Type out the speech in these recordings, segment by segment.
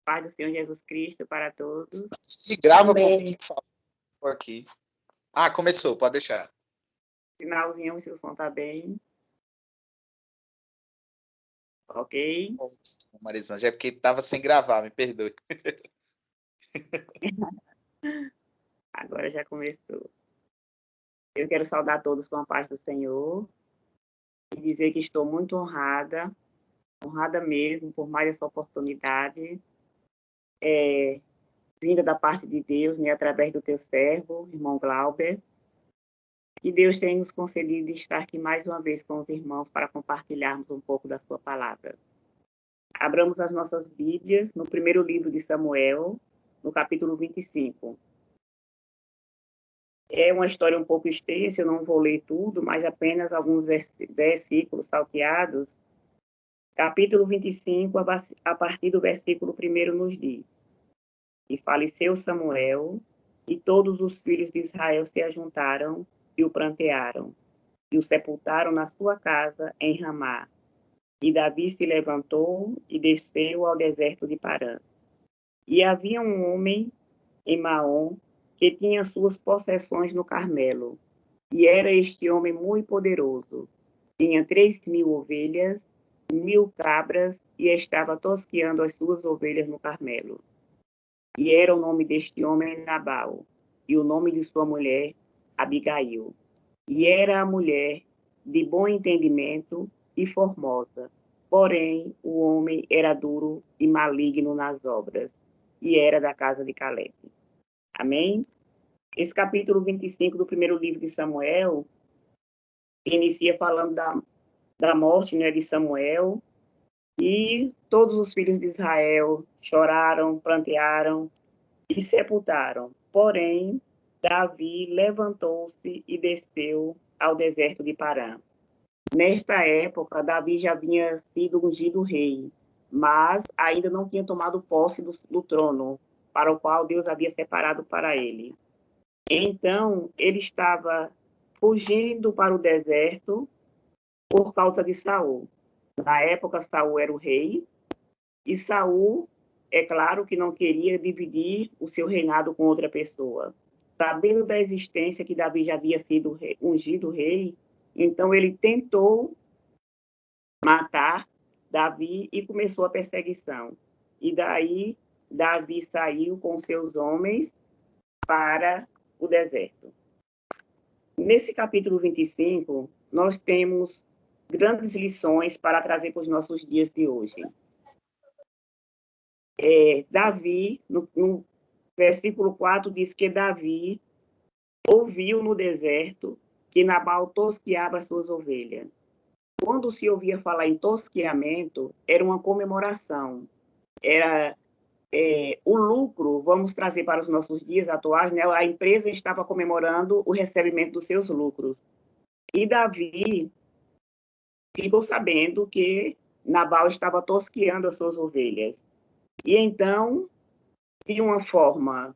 Paz do Senhor Jesus Cristo para todos. E grava Amém. por aqui. Ah, começou, pode deixar. Finalzinho, se o som tá bem. Ok. Marisângela, é porque estava sem gravar, me perdoe. Agora já começou. Eu quero saudar todos com a paz do Senhor e dizer que estou muito honrada mesmo, por mais essa oportunidade, vinda da parte de Deus, né, através do teu servo, irmão Glauber. Que Deus tenha nos concedido estar aqui mais uma vez com os irmãos para compartilharmos um pouco da sua palavra. Abramos as nossas Bíblias no primeiro livro de Samuel, no capítulo 25. É uma história um pouco extensa, eu não vou ler tudo, mas apenas alguns versículos salteados. Capítulo 25, a partir do versículo 1 nos diz: E faleceu Samuel, e todos os filhos de Israel se ajuntaram e o prantearam, e o sepultaram na sua casa em Ramá. E Davi se levantou e desceu ao deserto de Parã. E havia um homem em Maom que tinha suas possessões no Carmelo. E era este homem muito poderoso. Tinha 3.000 ovelhas, 1.000 cabras, e estava tosqueando as suas ovelhas no Carmelo. E era o nome deste homem Nabal, e o nome de sua mulher Abigail. E era a mulher de bom entendimento e formosa. Porém, o homem era duro e maligno nas obras, e era da casa de Caleb. Amém? Esse capítulo 25 do primeiro livro de Samuel inicia falando da morte, né, de Samuel, e todos os filhos de Israel choraram, prantearam e sepultaram. Porém, Davi levantou-se e desceu ao deserto de Parã. Nesta época, Davi já havia sido ungido rei, mas ainda não tinha tomado posse do trono, para o qual Deus havia separado para ele. Então, ele estava fugindo para o deserto por causa de Saul. Na época, Saul era o rei, e Saul, é claro que não queria dividir o seu reinado com outra pessoa. Sabendo da existência que Davi já havia sido ungido rei, então ele tentou matar Davi e começou a perseguição. E daí Davi saiu com seus homens para o deserto. Nesse capítulo 25, nós temos grandes lições para trazer para os nossos dias de hoje. Davi, no versículo 4, diz que Davi ouviu no deserto que Nabal tosqueava suas ovelhas. Quando se ouvia falar em tosqueamento, era uma comemoração. Era o lucro, vamos trazer para os nossos dias atuais, né? A empresa estava comemorando o recebimento dos seus lucros. E Davi ficou sabendo que Nabal estava tosqueando as suas ovelhas. E então, de uma forma,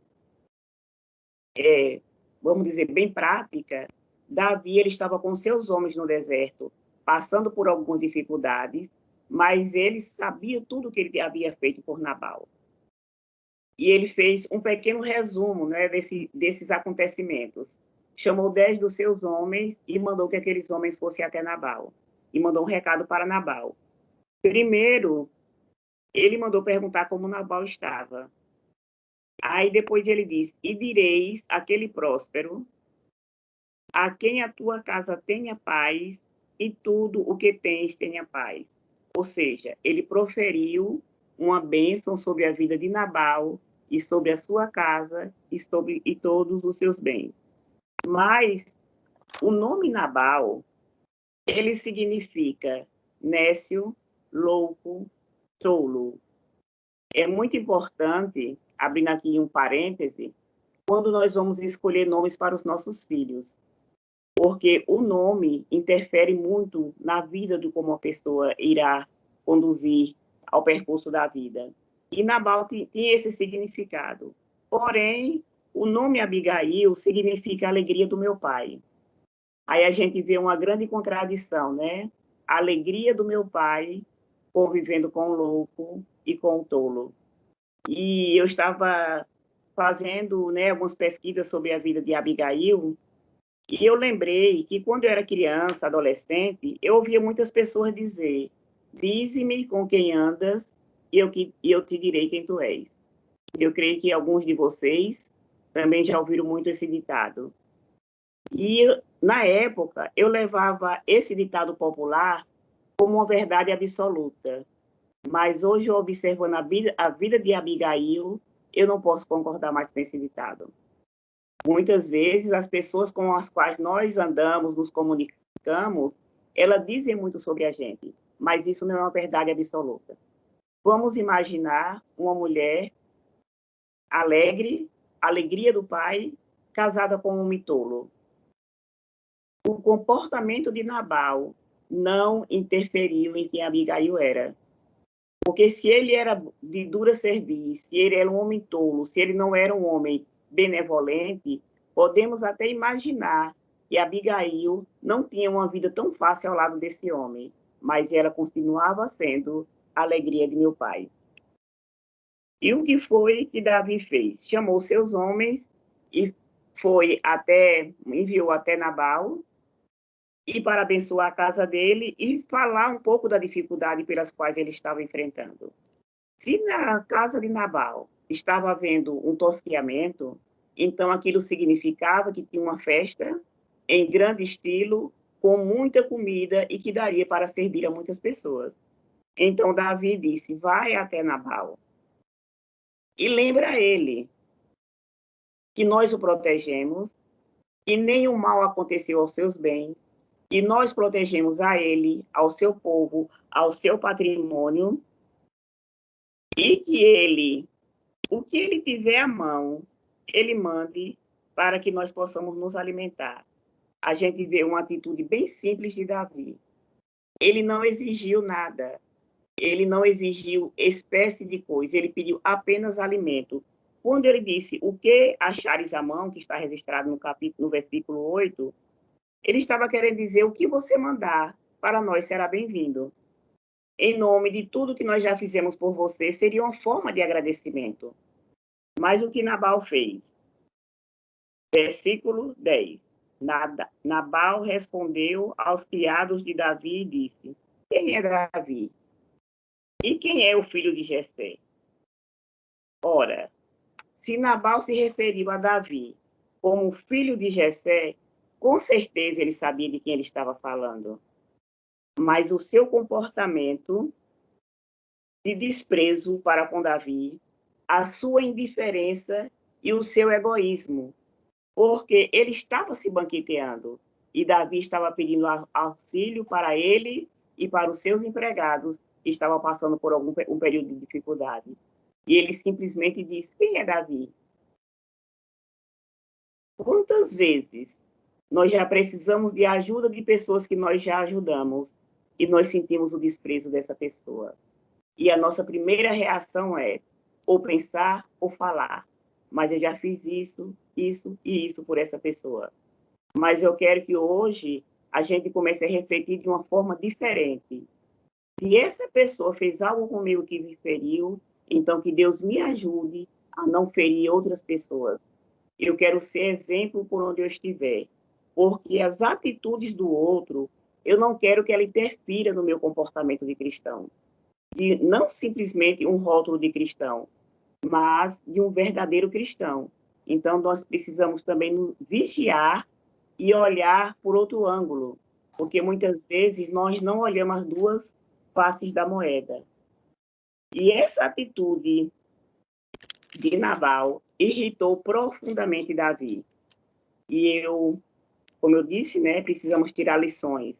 vamos dizer, bem prática, Davi ele estava com seus homens no deserto, passando por algumas dificuldades, mas ele sabia tudo que ele havia feito por Nabal. E ele fez um pequeno resumo, né, desses acontecimentos. Chamou 10 dos seus homens e mandou que aqueles homens fossem até Nabal. E mandou um recado para Nabal. Primeiro, ele mandou perguntar como Nabal estava. Aí depois ele diz: E direis àquele próspero, a quem a tua casa tenha paz, e tudo o que tens tenha paz. Ou seja, ele proferiu uma bênção sobre a vida de Nabal, e sobre a sua casa, e todos os seus bens. Mas o nome Nabal, ele significa nécio, louco, tolo. É muito importante, abrindo aqui um parêntese, quando nós vamos escolher nomes para os nossos filhos, porque o nome interfere muito na vida de como a pessoa irá conduzir ao percurso da vida. E Nabal tinha esse significado. Porém, o nome Abigail significa alegria do meu pai. Aí a gente vê uma grande contradição, né? A alegria do meu pai convivendo com o louco e com o tolo. E eu estava fazendo, né, algumas pesquisas sobre a vida de Abigail, e eu lembrei que quando eu era criança, adolescente, eu ouvia muitas pessoas dizer: dize-me com quem andas e eu te direi quem tu és. Eu creio que alguns de vocês também já ouviram muito esse ditado. E na época, eu levava esse ditado popular como uma verdade absoluta. Mas hoje, observando a vida de Abigail, eu não posso concordar mais com esse ditado. Muitas vezes, as pessoas com as quais nós andamos, nos comunicamos, elas dizem muito sobre a gente, mas isso não é uma verdade absoluta. Vamos imaginar uma mulher alegre, alegria do pai, casada com um mitolo. O comportamento de Nabal não interferiu em quem Abigail era. Porque se ele era de dura serviço, se ele era um homem tolo, se ele não era um homem benevolente, podemos até imaginar que Abigail não tinha uma vida tão fácil ao lado desse homem, mas ela continuava sendo a alegria de meu pai. E o que foi que Davi fez? Chamou seus homens e enviou até Nabal, e para abençoar a casa dele e falar um pouco da dificuldade pelas quais ele estava enfrentando. Se na casa de Nabal estava havendo um tosquiamento, então aquilo significava que tinha uma festa em grande estilo, com muita comida e que daria para servir a muitas pessoas. Então Davi disse: vai até Nabal e lembra a ele que nós o protegemos, que nenhum mal aconteceu aos seus bens, e nós protegemos a ele, ao seu povo, ao seu patrimônio, e que ele, o que ele tiver à mão, ele mande para que nós possamos nos alimentar. A gente vê uma atitude bem simples de Davi. Ele não exigiu nada, ele não exigiu espécie de coisa, ele pediu apenas alimento. Quando ele disse: o que achares à mão, que está registrado no versículo 8, ele estava querendo dizer: o que você mandar para nós será bem-vindo. Em nome de tudo que nós já fizemos por você, seria uma forma de agradecimento. Mas o que Nabal fez? Versículo 10. Nabal respondeu aos criados de Davi e disse: quem é Davi? E quem é o filho de Jessé? Ora, se Nabal se referiu a Davi como filho de Jessé, com certeza ele sabia de quem ele estava falando. Mas o seu comportamento de desprezo para com Davi, a sua indiferença e o seu egoísmo, porque ele estava se banqueteando e Davi estava pedindo auxílio para ele e para os seus empregados que estavam passando por um período de dificuldade. E ele simplesmente disse: quem é Davi? Quantas vezes nós já precisamos de ajuda de pessoas que nós já ajudamos e nós sentimos o desprezo dessa pessoa? E a nossa primeira reação é ou pensar ou falar. Mas eu já fiz isso, isso e isso por essa pessoa. Mas eu quero que hoje a gente comece a refletir de uma forma diferente. Se essa pessoa fez algo comigo que me feriu, então que Deus me ajude a não ferir outras pessoas. Eu quero ser exemplo por onde eu estiver. Porque as atitudes do outro, eu não quero que ela interfira no meu comportamento de cristão. De não simplesmente um rótulo de cristão, mas de um verdadeiro cristão. Então, nós precisamos também nos vigiar e olhar por outro ângulo, porque muitas vezes nós não olhamos as duas faces da moeda. E essa atitude de Nabal irritou profundamente Davi. E como eu disse, né, precisamos tirar lições.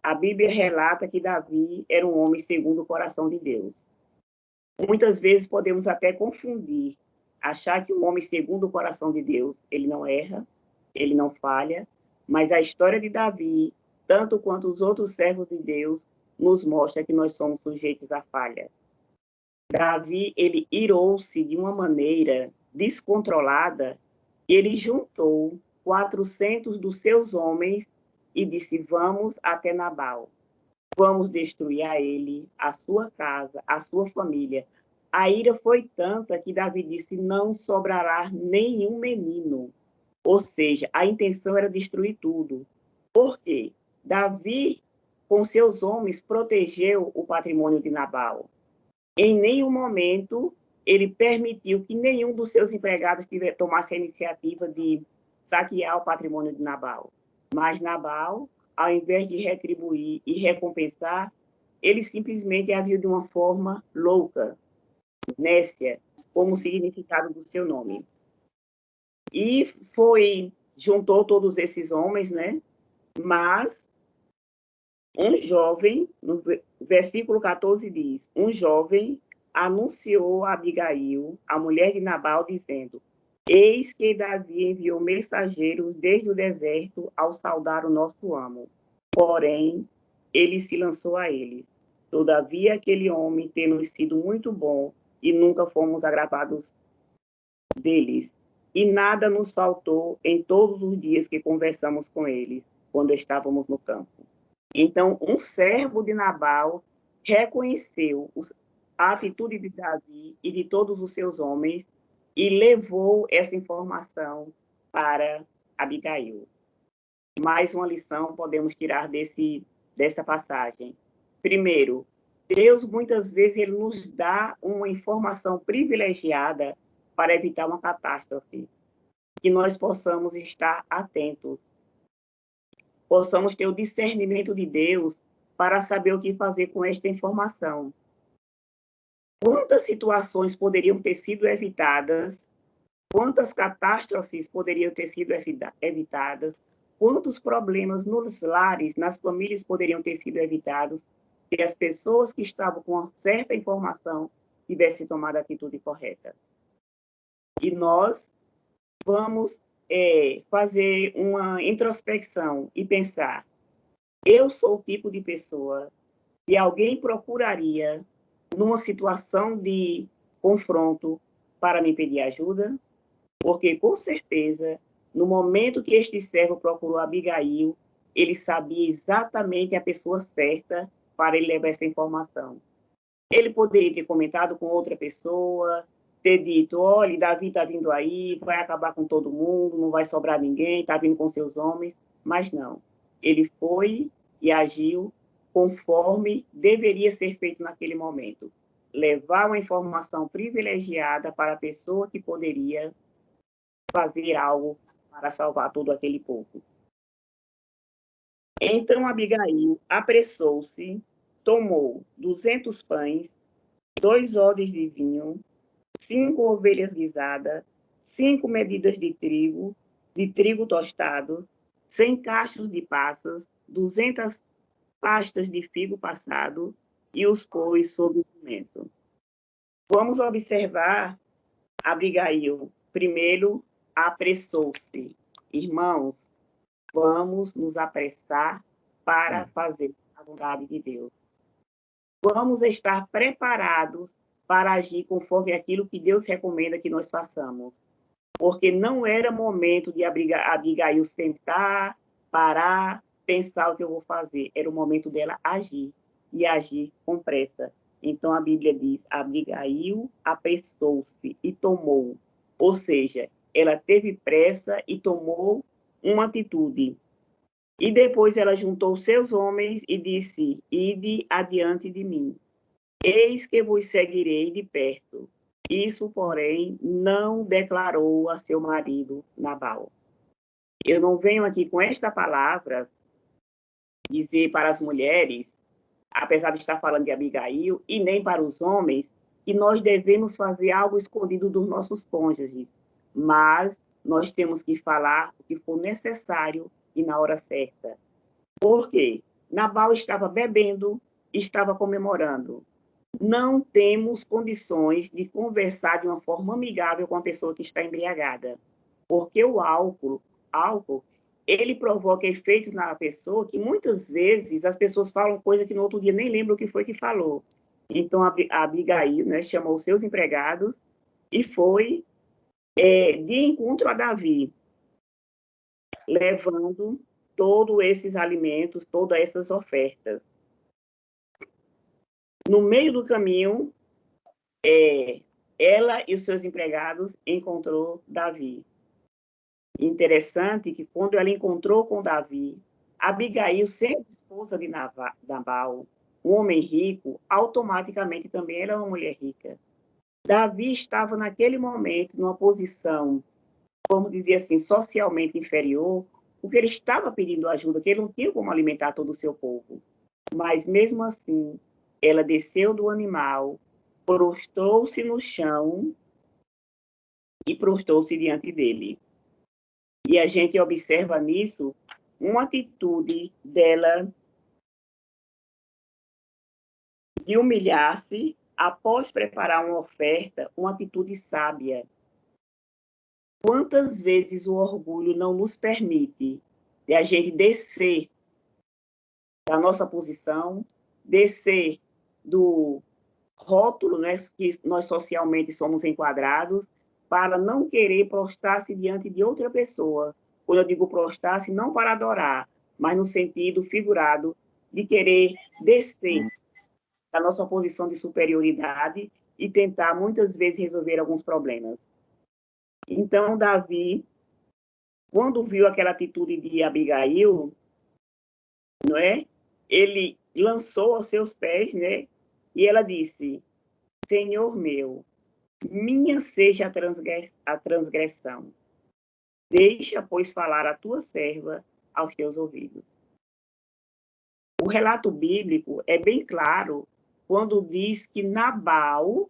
A Bíblia relata que Davi era um homem segundo o coração de Deus. Muitas vezes podemos até confundir, achar que um homem segundo o coração de Deus, ele não erra, ele não falha, mas a história de Davi, tanto quanto os outros servos de Deus, nos mostra que nós somos sujeitos à falha. Davi, ele irou-se de uma maneira descontrolada, e ele juntou 400 dos seus homens e disse: vamos até Nabal. Vamos destruir a ele, a sua casa, a sua família, A ira foi tanta que Davi disse: não sobrará nenhum menino. Ou seja, a intenção era destruir tudo. Por quê? Davi, com seus homens, protegeu o patrimônio de Nabal. Em nenhum momento ele permitiu que nenhum dos seus empregados tomasse a iniciativa de saquear o patrimônio de Nabal. Mas Nabal, ao invés de retribuir e recompensar, ele simplesmente agiu de uma forma louca, nécia, como o significado do seu nome. E juntou todos esses homens, né? Mas um jovem, no versículo 14 diz, um jovem anunciou a Abigail, a mulher de Nabal, dizendo: eis que Davi enviou mensageiros desde o deserto ao saudar o nosso amo. Porém, ele se lançou a eles. Todavia, aquele homem tem sido muito bom e nunca fomos agravados deles. E nada nos faltou em todos os dias que conversamos com eles, quando estávamos no campo. Então, um servo de Nabal reconheceu a atitude de Davi e de todos os seus homens e levou essa informação para Abigail. Mais uma lição podemos tirar dessa passagem. Primeiro, Deus muitas vezes ele nos dá uma informação privilegiada para evitar uma catástrofe, que nós possamos estar atentos, possamos ter o discernimento de Deus para saber o que fazer com esta informação. Quantas situações poderiam ter sido evitadas, quantas catástrofes poderiam ter sido evitadas, quantos problemas nos lares, nas famílias poderiam ter sido evitados, se as pessoas que estavam com uma certa informação tivessem tomado a atitude correta. E nós vamos fazer uma introspecção e pensar: eu sou o tipo de pessoa que alguém procuraria numa situação de confronto para me pedir ajuda? Porque, com certeza, no momento que este servo procurou Abigail, ele sabia exatamente a pessoa certa para ele levar essa informação. Ele poderia ter comentado com outra pessoa, ter dito: olha, Davi está vindo aí, vai acabar com todo mundo, não vai sobrar ninguém, está vindo com seus homens. Mas não. Ele foi e agiu conforme deveria ser feito naquele momento. Levar uma informação privilegiada para a pessoa que poderia fazer algo para salvar todo aquele povo. Então Abigail apressou-se, tomou 200 pães, 2 odres de vinho, 5 ovelhas guisadas, 5 medidas de trigo tostado, 100 cachos de passas, 200 pastas de figo passado, e os pôs sobre o jumento. Vamos observar Abigail. Primeiro, apressou-se. Irmãos, vamos nos apressar para fazer a vontade de Deus. Vamos estar preparados para agir conforme aquilo que Deus recomenda que nós façamos. Porque não era momento de Abigail sentar, parar, pensar o que eu vou fazer. Era o momento dela agir, e agir com pressa. Então a Bíblia diz: Abigail apressou-se e tomou. Ou seja, ela teve pressa e tomou uma atitude. E depois ela juntou seus homens e disse: ide adiante de mim. Eis que vos seguirei de perto. Isso, porém, não declarou a seu marido Nabal. Eu não venho aqui com esta palavra dizer para as mulheres, apesar de estar falando de Abigail, e nem para os homens, que nós devemos fazer algo escondido dos nossos cônjuges. Mas nós temos que falar o que for necessário e na hora certa. Por quê? Nabal estava bebendo, estava comemorando. Não temos condições de conversar de uma forma amigável com a pessoa que está embriagada, porque o álcool, ele provoca efeitos na pessoa que muitas vezes as pessoas falam coisa que no outro dia nem lembram o que foi que falou. Então a Abigail, né, chamou seus empregados e foi de encontro a Davi, levando todos esses alimentos, todas essas ofertas. No meio do caminho, ela e os seus empregados encontrou Davi. Interessante que quando ela encontrou com Davi, Abigail, sendo esposa de Nabal, um homem rico, automaticamente também era uma mulher rica. Davi estava naquele momento numa posição, vamos dizer assim, socialmente inferior, porque ele estava pedindo ajuda, que ele não tinha como alimentar todo o seu povo. Mas mesmo assim, ela desceu do animal, prostrou-se no chão e prostrou-se diante dele. E a gente observa nisso uma atitude dela de humilhar-se após preparar uma oferta, uma atitude sábia. Quantas vezes o orgulho não nos permite de a gente descer da nossa posição, descer do rótulo, né, que nós socialmente somos enquadrados, para não querer prostrar-se diante de outra pessoa. Quando eu digo prostrar-se, não para adorar, mas no sentido figurado de querer descer da nossa posição de superioridade e tentar, muitas vezes, resolver alguns problemas. Então, Davi, quando viu aquela atitude de Abigail, não é? Ele lançou aos seus pés, né? E ela disse: Senhor meu, minha seja a transgressão. Deixa, pois, falar a tua serva aos teus ouvidos. O relato bíblico é bem claro quando diz que Nabal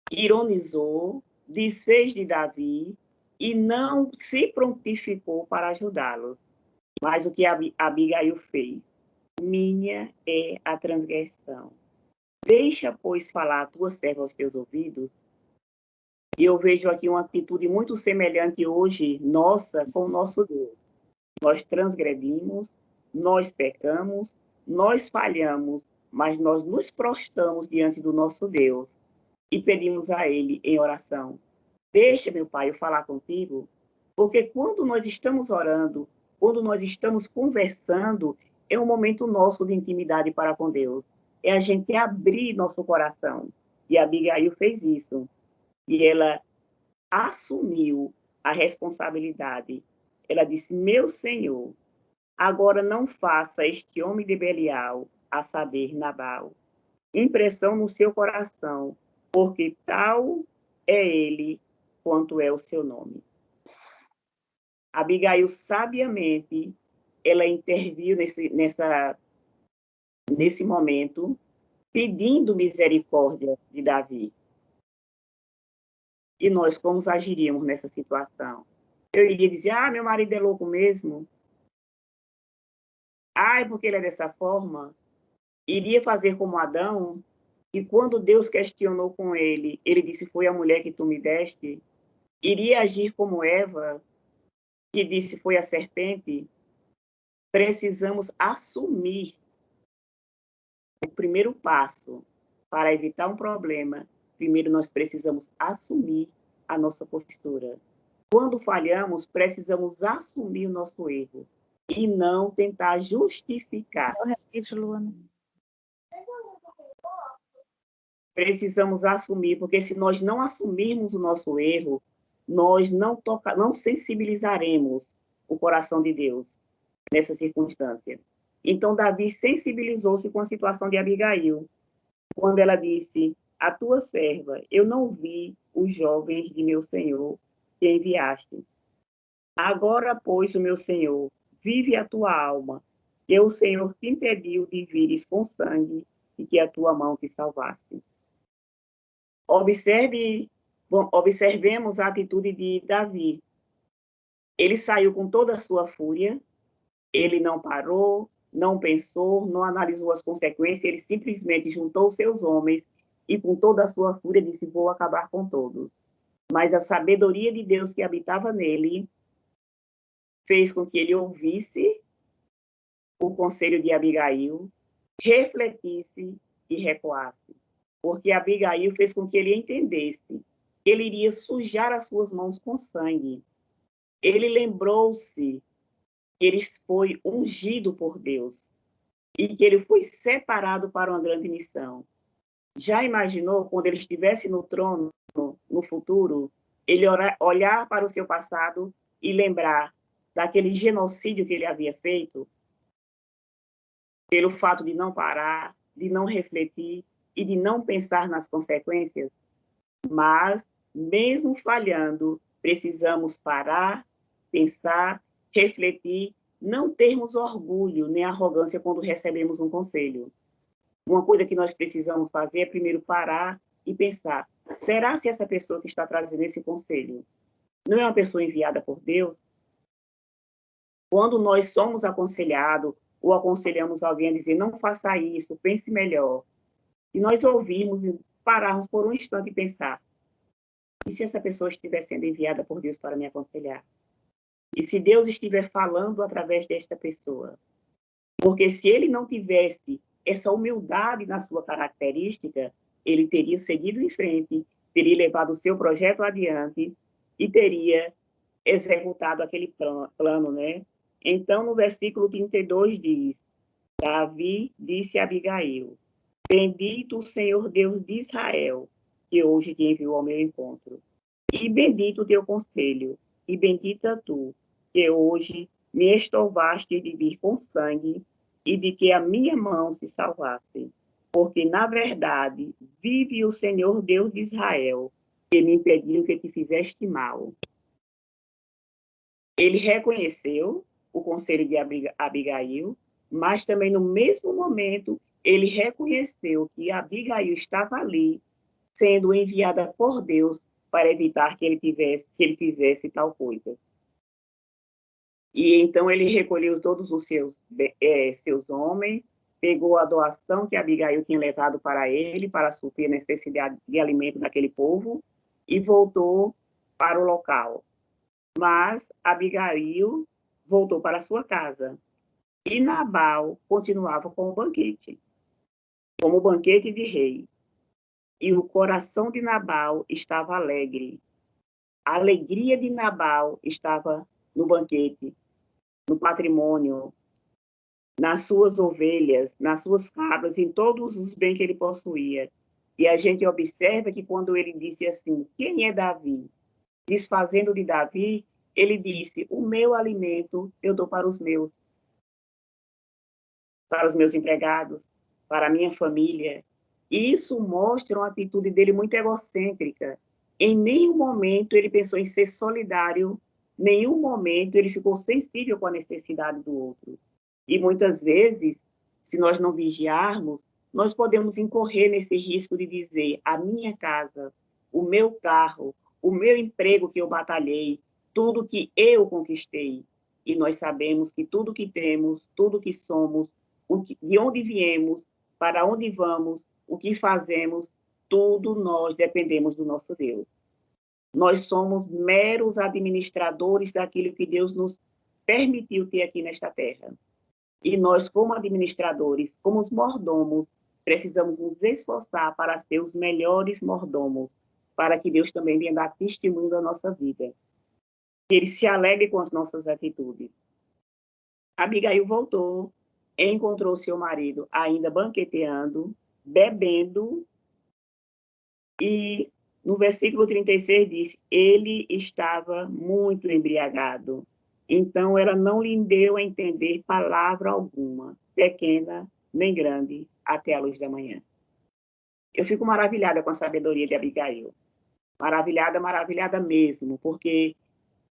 ironizou, desfez de Davi e não se prontificou para ajudá-lo. Mas o que Abigail fez? Minha é a transgressão. Deixa, pois, falar a tua serva aos teus ouvidos. E eu vejo aqui uma atitude muito semelhante hoje, nossa, com o nosso Deus. Nós transgredimos, nós pecamos, nós falhamos, mas nós nos prostramos diante do nosso Deus e pedimos a Ele em oração: deixa, meu Pai, eu falar contigo, porque quando nós estamos orando, quando nós estamos conversando, é um momento nosso de intimidade para com Deus. É a gente abrir nosso coração. E a Abigail fez isso. E ela assumiu a responsabilidade. Ela disse: meu Senhor, agora não faça este homem de Belial, a saber, Nabal, impressão no seu coração, porque tal é ele quanto é o seu nome. Abigail, sabiamente, ela interviu nesse momento, pedindo misericórdia de Davi. E nós, como agiríamos nessa situação? Eu iria dizer: meu marido é louco mesmo. É porque ele é dessa forma. Iria fazer como Adão, e quando Deus questionou com ele, ele disse: foi a mulher que tu me deste. Iria agir como Eva, que disse: foi a serpente. Precisamos assumir o primeiro passo para evitar um problema. Primeiro, nós precisamos assumir a nossa postura. Quando falhamos, precisamos assumir o nosso erro e não tentar justificar. Precisamos assumir, porque se nós não assumirmos o nosso erro, nós não sensibilizaremos o coração de Deus nessa circunstância. Então, Davi sensibilizou-se com a situação de Abigail, quando ela disse: a tua serva, eu não vi os jovens de meu senhor que enviaste. Agora, pois, o meu senhor, vive a tua alma, que o Senhor te impediu de vires com sangue e que a tua mão te salvaste. Observemos a atitude de Davi. Ele saiu com toda a sua fúria, ele não parou, não pensou, não analisou as consequências, ele simplesmente juntou seus homens e com toda a sua fúria disse: vou acabar com todos. Mas a sabedoria de Deus que habitava nele fez com que ele ouvisse o conselho de Abigail, refletisse e recuasse. Porque Abigail fez com que ele entendesse que ele iria sujar as suas mãos com sangue. Ele lembrou-se que ele foi ungido por Deus e que ele foi separado para uma grande missão. Já imaginou quando ele estivesse no trono, no futuro, ele olhar para o seu passado e lembrar daquele genocídio que ele havia feito, pelo fato de não parar, de não refletir e de não pensar nas consequências? Mas, mesmo falhando, precisamos parar, pensar, refletir, não termos orgulho nem arrogância quando recebemos um conselho. Uma coisa que nós precisamos fazer é primeiro parar e pensar: será se essa pessoa que está trazendo esse conselho não é uma pessoa enviada por Deus? Quando nós somos aconselhados ou aconselhamos alguém a dizer não faça isso, pense melhor, e nós ouvirmos e pararmos por um instante e pensar: e se essa pessoa estiver sendo enviada por Deus para me aconselhar? E se Deus estiver falando através desta pessoa? Porque se ele não tivesse essa humildade na sua característica, ele teria seguido em frente, teria levado o seu projeto adiante e teria executado aquele plano, né? Então, no versículo 32 diz: Davi disse a Abigail: Bendito o Senhor Deus de Israel, que hoje te enviou ao meu encontro. E bendito o teu conselho, e bendita tu, que hoje me estorvaste de vir com sangue e de que a minha mão se salvasse. Porque, na verdade, vive o Senhor Deus de Israel, que me impediu que te fizeste mal. Ele reconheceu o conselho de Abigail, mas também no mesmo momento ele reconheceu que Abigail estava ali, sendo enviada por Deus para evitar que ele fizesse tal coisa. E então ele recolheu todos os seus homens, pegou a doação que Abigail tinha levado para ele, para suprir a necessidade de alimento daquele povo, e voltou para o local. Mas Abigail voltou para sua casa. E Nabal continuava com o banquete, como banquete de rei. E o coração de Nabal estava alegre. A alegria de Nabal estava no banquete, no patrimônio, nas suas ovelhas, nas suas cabras, em todos os bens que ele possuía. E a gente observa que quando ele disse assim: quem é Davi? Desfazendo de Davi, ele disse: o meu alimento eu dou para os meus empregados, para a minha família. E isso mostra uma atitude dele muito egocêntrica. Em nenhum momento ele pensou em ser solidário, em nenhum momento ele ficou sensível com a necessidade do outro. E muitas vezes, se nós não vigiarmos, nós podemos incorrer nesse risco de dizer: a minha casa, o meu carro, o meu emprego que eu batalhei, tudo que eu conquistei. E nós sabemos que tudo que temos, tudo que somos, de onde viemos, para onde vamos, o que fazemos, tudo nós dependemos do nosso Deus. Nós somos meros administradores daquilo que Deus nos permitiu ter aqui nesta terra. E nós, como administradores, como os mordomos, precisamos nos esforçar para ser os melhores mordomos, para que Deus também venha dar testemunho da nossa vida. Que Ele se alegre com as nossas atitudes. Abigail voltou, encontrou seu marido ainda banqueteando, bebendo, e no versículo 36 diz: ele estava muito embriagado. Então ela não lhe deu a entender palavra alguma, pequena nem grande, até a luz da manhã. Eu fico maravilhada com a sabedoria de Abigail. Maravilhada, maravilhada mesmo, porque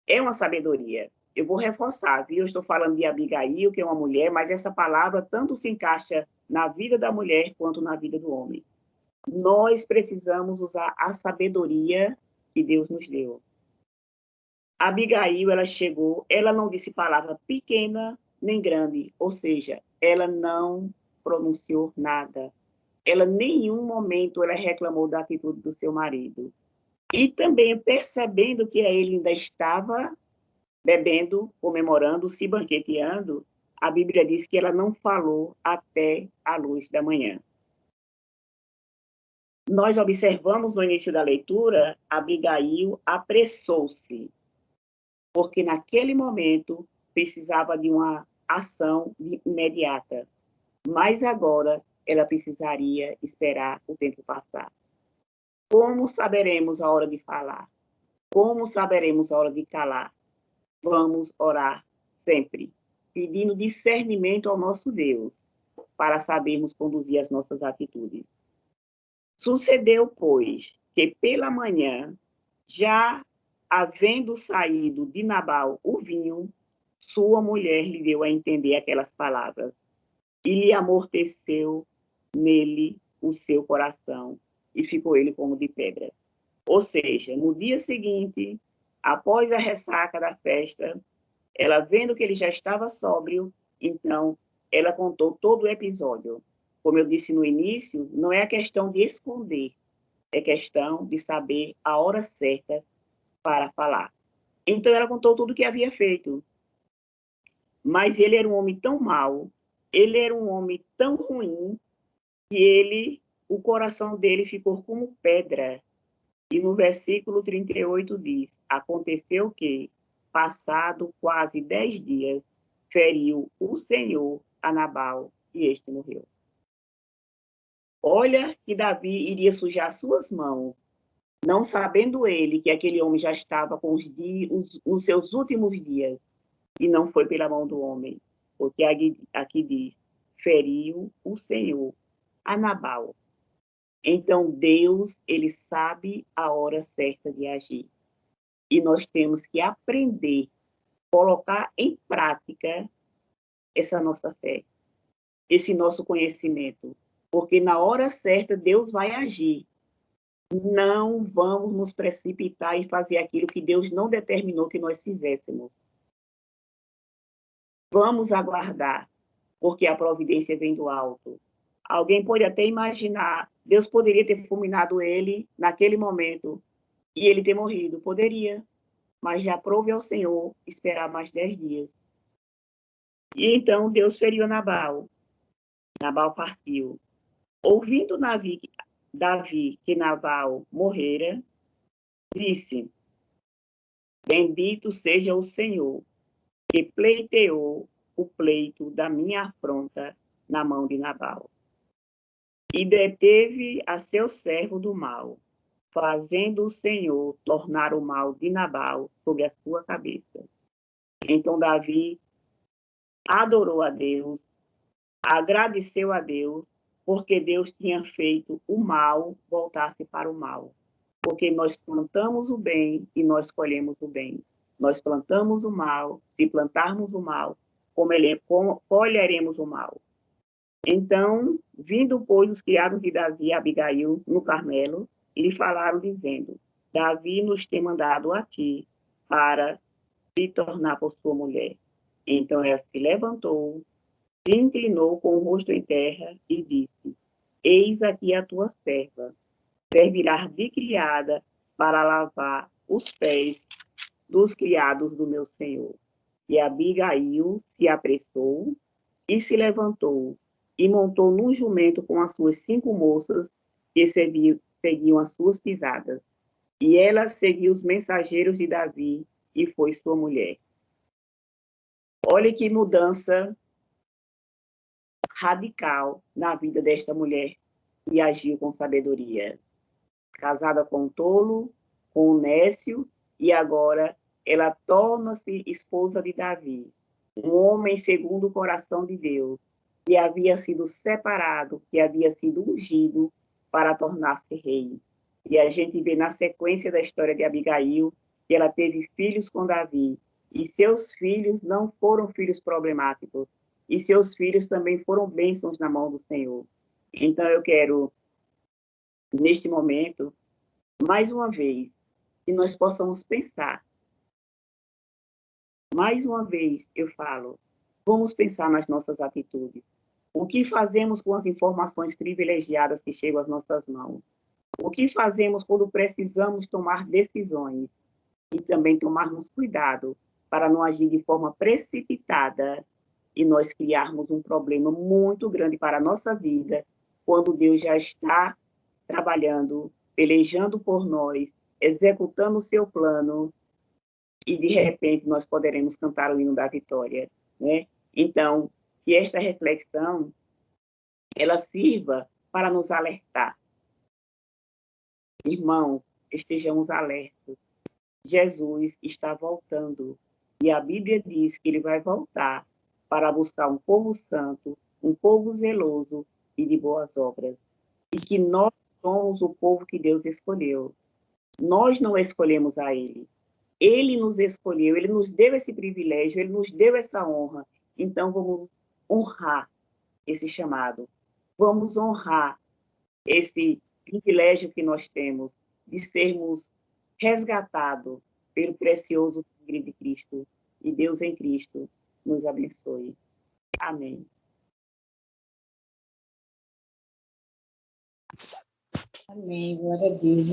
é uma sabedoria. Eu vou reforçar, viu? Eu estou falando de Abigail, que é uma mulher, mas essa palavra tanto se encaixa na vida da mulher quanto na vida do homem. Nós precisamos usar a sabedoria que Deus nos deu. Abigail, ela chegou, ela não disse palavra pequena nem grande, ou seja, ela não pronunciou nada. Ela, em nenhum momento, ela reclamou da atitude do seu marido. E também, percebendo que ele ainda estava bebendo, comemorando, se banqueteando, a Bíblia diz que ela não falou até a luz da manhã. Nós observamos no início da leitura, Abigail apressou-se, porque naquele momento precisava de uma ação imediata. Mas agora ela precisaria esperar o tempo passar. Como saberemos a hora de falar? Como saberemos a hora de calar? Vamos orar sempre, pedindo discernimento ao nosso Deus, para sabermos conduzir as nossas atitudes. Sucedeu, pois, que pela manhã, já havendo saído de Nabal o vinho, sua mulher lhe deu a entender aquelas palavras, e lhe amorteceu nele o seu coração, e ficou ele como de pedra. Ou seja, no dia seguinte, após a ressaca da festa, ela vendo que ele já estava sóbrio, então ela contou todo o episódio. Como eu disse no início, não é a questão de esconder, é questão de saber a hora certa para falar. Então ela contou tudo o que havia feito. Mas ele era um homem tão mau, ele era um homem tão ruim, que o coração dele ficou como pedra. E no versículo 38 diz: aconteceu que, passado quase 10 dias, feriu o Senhor a Nabal, e este morreu. Olha que Davi iria sujar suas mãos, não sabendo ele que aquele homem já estava com os seus últimos dias, e não foi pela mão do homem, porque aqui diz: feriu o Senhor a Nabal. Então Deus, ele sabe a hora certa de agir. E nós temos que aprender, colocar em prática essa nossa fé, esse nosso conhecimento, porque na hora certa Deus vai agir. Não vamos nos precipitar e fazer aquilo que Deus não determinou que nós fizéssemos. Vamos aguardar, porque a providência vem do alto. Alguém pode até imaginar, Deus poderia ter fulminado ele naquele momento e ele ter morrido. Poderia, mas já aprove ao Senhor esperar mais 10 dias. E então Deus feriu Nabal. Nabal partiu. Ouvindo Davi que Nabal morrera, disse: bendito seja o Senhor, que pleiteou o pleito da minha afronta na mão de Nabal. E deteve a seu servo do mal, fazendo o Senhor tornar o mal de Nabal sobre a sua cabeça. Então Davi adorou a Deus, agradeceu a Deus, porque Deus tinha feito o mal voltar-se para o mal. Porque nós plantamos o bem e nós colhemos o bem. Nós plantamos o mal, se plantarmos o mal, colheremos o mal. Então, vindo, pois, os criados de Davi a Abigail no Carmelo, lhe falaram, dizendo: Davi nos tem mandado a ti para se tornar por sua mulher. Então ela se levantou, se inclinou com o rosto em terra e disse: eis aqui a tua serva, servirá de criada para lavar os pés dos criados do meu senhor. E Abigail se apressou e se levantou e montou num jumento com as suas 5 moças que seguiam as suas pisadas. E ela seguiu os mensageiros de Davi e foi sua mulher. Olha que mudança radical na vida desta mulher que agiu com sabedoria. Casada com um tolo, com um nécio, e agora ela torna-se esposa de Davi, um homem segundo o coração de Deus, que havia sido separado, que havia sido ungido para tornar-se rei. E a gente vê na sequência da história de Abigail que ela teve filhos com Davi, e seus filhos não foram filhos problemáticos, e seus filhos também foram bênçãos na mão do Senhor. Então eu quero, neste momento, mais uma vez, que nós possamos pensar. Mais uma vez eu falo, vamos pensar nas nossas atitudes. O que fazemos com as informações privilegiadas que chegam às nossas mãos? O que fazemos quando precisamos tomar decisões? E também tomarmos cuidado para não agir de forma precipitada e nós criarmos um problema muito grande para a nossa vida, quando Deus já está trabalhando, pelejando por nós, executando o seu plano, e de repente nós poderemos cantar o hino da vitória, né? Então, que esta reflexão ela sirva para nos alertar. Irmãos, estejamos alertas. Jesus está voltando. E a Bíblia diz que ele vai voltar para buscar um povo santo, um povo zeloso e de boas obras. E que nós somos o povo que Deus escolheu. Nós não escolhemos a ele. Ele nos escolheu, ele nos deu esse privilégio, ele nos deu essa honra. Então, vamos honrar esse chamado. Vamos honrar esse privilégio que nós temos de sermos resgatados pelo precioso sangue de Cristo. E Deus em Cristo nos abençoe. Amém. Amém, glória a Deus.